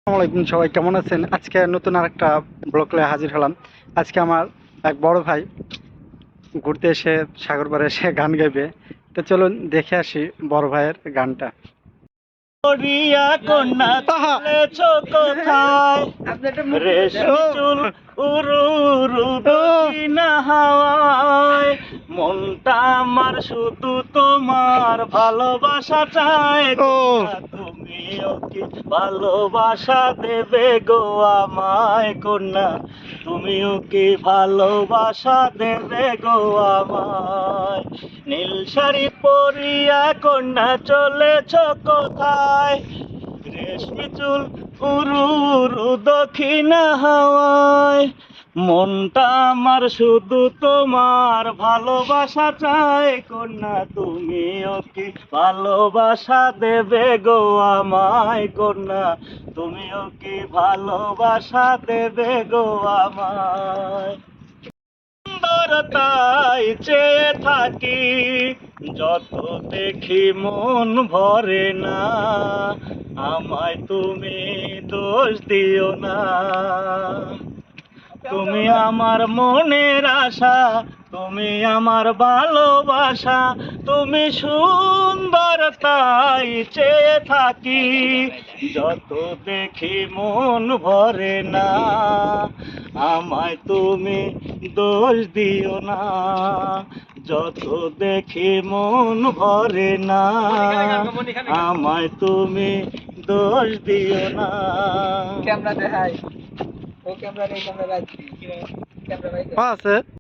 আসসালামাইকুম, সবাই কেমন আছেন? আজকে নতুন আরেকটা ব্লগ নিয়ে হাজির হলাম। আজকে আমার এক বড় ভাই ঘুরতে এসে সাগর পাড়ে এসে গান গাইবে। তো চলুন দেখে আসি বড় ভাইয়ের গানটা। করিয়া কন্যা চলেছ কোথায়? রেশমি চুল উরু উরু দক্ষিণা হাওয়ায়, মনটা আমার শুধু তোমার ভালোবাসা চায়। তুমিও কি ভালোবাসা দেবে গো আমায় কন্যা? তুমিও কি ভালোবাসা দেবে গো আমায়? নীল শাড়ি পরিয়া কন্যা চলেছ কোথায়? রেশমি চুল উরু উরু দক্ষিণা হাওয়ায়, মনটা আমার শুধু তোমার ভালোবাসা চায় কন্যা। তুমিও কি ভালোবাসা দেবে গো আমায় কন্যা? তুমিও কি ভালোবাসা দেবে গো আমায়? তাই চেয়ে থাকি, যত দেখি মন ভরে না। আমায় তুমি দোষ দিও না। তুমি আমার মনের আশা, তুমি আমার ভালোবাসা, তুমি সুন্দর তাই চেয়ে থাকি। যত দেখি মন ভরে না, আমায় তুমি দোষ দিও না। যত দেখি মন ভরে না, আমায় তুমি দোষ দিও না। ক্যামেরা দেখাই ও ক্যামেরা নেই, ক্যামেরা আছে। আছে